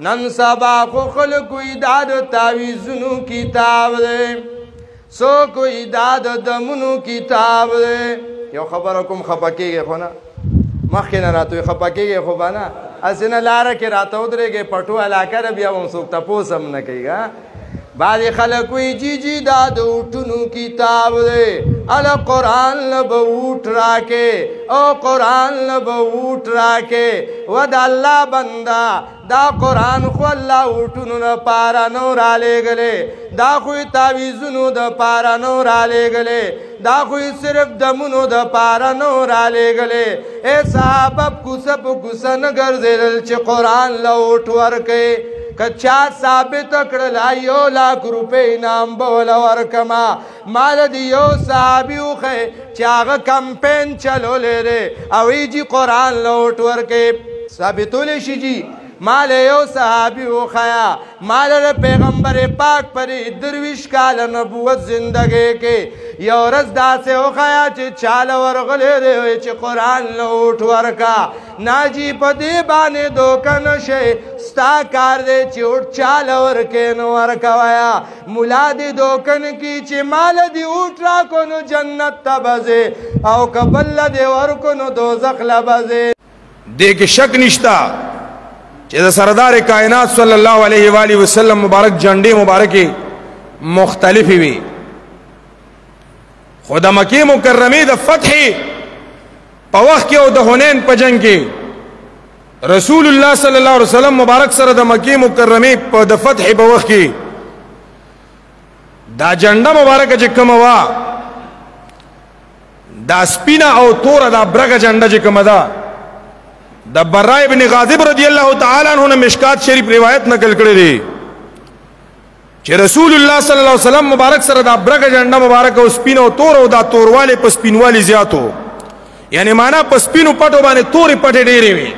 نن سبا خو خلکو دا د تعویذونو کتاب دی سو کوئی دا د دمونو کتاب دی یو خبره کوم خپه کېږي خو نه مخکې نه راته خپه کېږي خو به نه هسې نه لاره کې راته ودرېږې پټو علاقه ده بیا به هم څوک تپوس هم نه کوي بعضې خلک وایي جی دا د اوټونو کتاب دی اله قرآن له به اوټ راکې او قرآن له به اوټ راکې و د الله بنده دا قرآن خو الله اوټونو دپاره نو رالیږلی دا خو یې تعویذونو دپاره نو رالیږلی دا خو یې صرف دمونو دپاره نو رالیږلی ای صحابه کوڅه په کوڅه نه ګرځېدل چې قرآن له اوټ ورکوي که چا ثابت کړل یو لاک روپۍ انعام به وله ورکما ما د یو صحابي وښی چې هغه کمپین چلولی دی او ای جي قرآن له اوټ ورکوي ثابتولی شي جي مال یو صحابی وخیا مال پیغمبر پاک پر 23 کال نبوت زندگی کې یو ورځ داسې وخیا چې چاله ورغلی دی چې قرآن لوټ ورکا ناجی په دې باندې دوکه نشئ ستا کار دی چې اوټ چاله ورکې نو ورکویا ملا دې دوکه نه کي چې مال دې اوټ راکو نو جنت ته بځې او که بل دې ورکو نو دوزخ له بځې دې کې شک نشته چې د سردار کائنات صلی الله علیه و آله وسلم مبارک جنډې مبارکې مختلفې وي خو د مکې مکرمې د فتح په وخت کې او د حنین په جنګ کې رسول الله صلی الله علیه وسلم مبارک سره د مکې مکرمې په د فتح په وخت کې دا جنډه مبارکه چې کومه وه دا سپینه او توره دا برګه جنډه چې کومه ده د برا ابن غازب رضی الله تعالی عنہ نے مشکات شریف روایت نقل کړی دی چې رسول الله صلی الله علیه وسلم مبارک سره دا برګه جنډه مبارک او سپینو او تور او دا تورواله په سپینوالی زیاتو یعنی معنا په سپینو پټو باندې تورې پټې ډېرې وي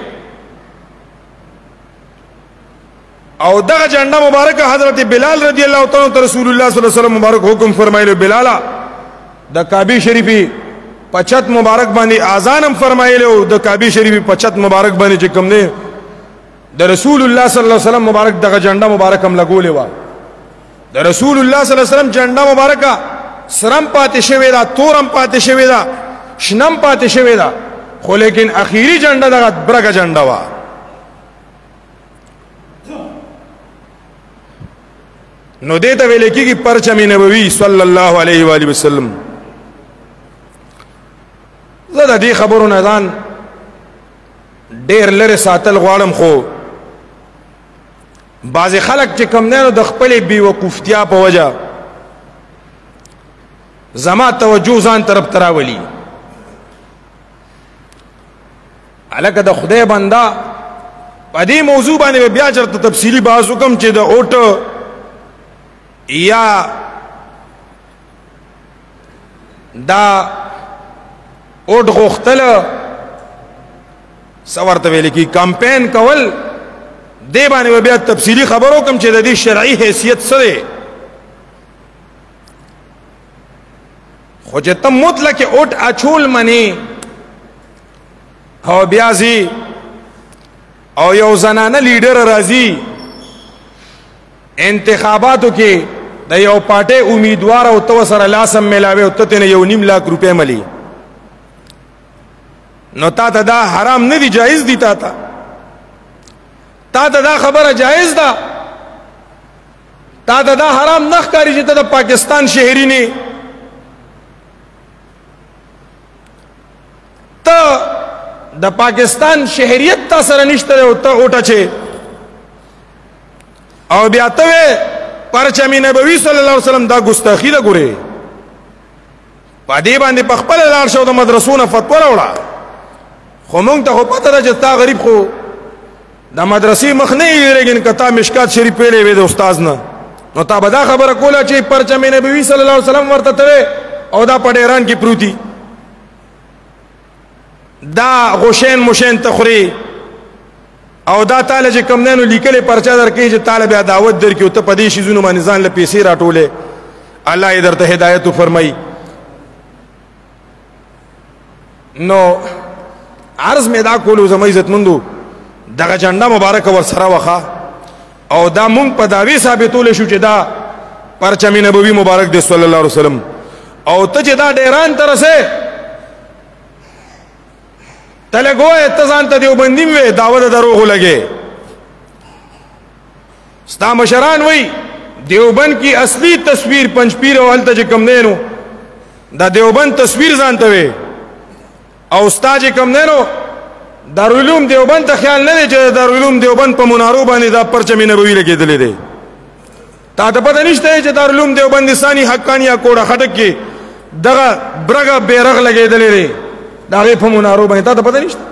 او دغه جنډه مبارک حضرت بلال رضی الله تعالی عنہ رسول الله صلی الله علیه وسلم مبارک حکم فرمایلو بلالا د کعبه شریفی پچت مبارک باندې اذان هم فرمایلو د کعبه شریف پچت مبارک باندې چې کوم نه د رسول الله صلی الله علیه وسلم مبارک دغه جنډه مبارک هم لګولې و د رسول الله صلی الله علیه وسلم جنډه مبارکه سرم پاتې شوی دا تورم پاتې شوی دا شنم پاتې شوی دا خو لیکن اخیری جنډه دغه برګه جنډه و نو دې ته ویل کېږي پرچم نبوي صلی الله علیه و آله وسلم زه د دې خبرو نه ځان ډېر لرې ساتل غواړم خو بعضې خلک چې کوم دی نو د خپلې بېوقوفتیا په وجه زما توجه ځان طرف ته راولي هلکه د خدای بنده په دې موضوع باندې به بیا چېرته تفصیلي بحث وکړم چې د اوټ یا دا اوټ غوښتل څه ورته ویل کېږي کمپین کول دې باندې به بیا تفصیلي خبر وکړم چې د دې شرعي حیثیت څه دی خو چې ته مطلق اوټ اچول منې او بیا ځي او یو زنانه لیډر راځي انتخاباتو کې د یو پارټۍ امیدوار او ته ورسره لاس هم میلاوې او ته ترې 1.5 لاک روپۍ ملي نو تا ته دا حرام نه دی جایز دی تا ته دا خبره جایز ده تا ته دا حرام نه ښکاري چې ته د پاکستان شهري نه ته د پاکستان شهریت تا سره نشته او ته اوټه چې او بیا ته پرچم نبوي صلی الله علیه وسلم دا ګستاخی ده ګورې په دې باندې په خپله لاړ شه او د مدرسو نه فتوا راوړه خو مونږ ته خو پته ده چې تا غریب خو د مدرسې مخ نه یې لیکن که تا مشکات شریف پیلی وې د استاز نه نو تا به دا خبره کوله چې پرچم نبوي صلی الله علیه وسلم ورته ته او دا په ډیران کې پروتي دا غوشین مشین ته خوري او دا تاله چې کوم دی نو لیکلې پرچه درکوي چې تاله بیا دعوت درکړي او ته په دې شیزونو باندې ځان له پیسې راټولې الله یې درته هدایت وفرمایي نو عرض مې دا کولو زما عزتمندو دغه جنډه مبارکه ورسره وخه او دا مونږ په داوی ثابتول شو چې دا پرچم نبوي مبارک دی صلی الله علیه وسلم. او ته چې دا ډیران ته رسې ته لګوې ته ځان ته دیوبندي وې دعوه د دروغو لګې. ستا مشران وی دیوبند کی اصلی تصویر پنځپیر او هلته چې کم دی نو دا دیوبند تصویر ځان ته وې او ستا چې کم دی نو دارالعلوم دیوبند ته خیال نه دی چې دارالعلوم دیوبند په منارو باندې دا پرچم نبوي لګېدلی دی. تا ته پته نشته چې دارالعلوم دیوبند ثاني حقانیه کوړه خټک کې دغه برګه بیرغ لګېدلی دی د هغې په منارو باندې تا ته پته نشته.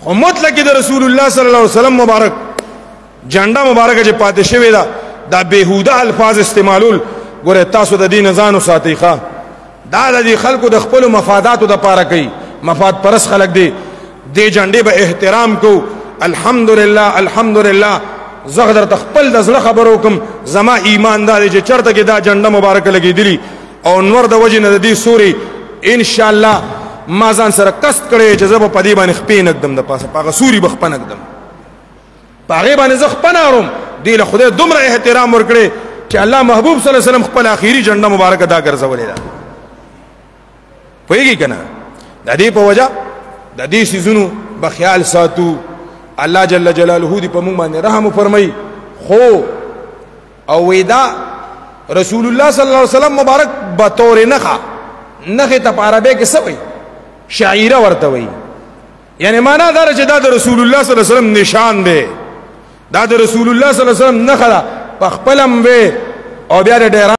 خو مطلق د رسول الله صلی الله علیه وسلم مبارک جنډه مبارکه چې پاتې شوې ده دا بېهوده الفاظ استعمالول ګوره تاسو د دې نه ځان وساتئ ښه. دا د دې خلکو د خپلو مفاداتو دپاره کوي، مفاد پرست خلک دی. دې جنډې به احترام کو. الحمدلله الحمدلله زه درته خپل د زړه خبر وکم زما ایمان دا دی چې چېرته کې دا جنډه مبارکه لګېدلي او نور د وجې نه د دې سوري انشاءالله ما ځان سره قصد کړی چې زه به په دې باندې خپې نږدم د پاسه په هغه سوري به خپه نږدم په هغې باندې زه خپه نارم. دې له خدای دومره احترام ورکړی چې الله محبوب صلی الله علیه وسلم خپل آخري جنډه مبارکه دا ګرځولې ده. پوهېږي که نه؟ د دې په وجه د دې څیزونو به خیال ساتو. الله جل جلاله دې په موږ باندې رحم وفرمایي. خو او ویدا رسول الله صلی الله علیه وسلم مبارک بطور نخې ته په عربۍ کې څه وایي؟ شعیره ورته وایي. یعنی معنا دا ده چې دا د رسول الله صلی الله علیه وسلم نشان دی، دا د رسول الله صلی الله علیه وسلم نښه ده. په خپل هم وې او بیا د ډیران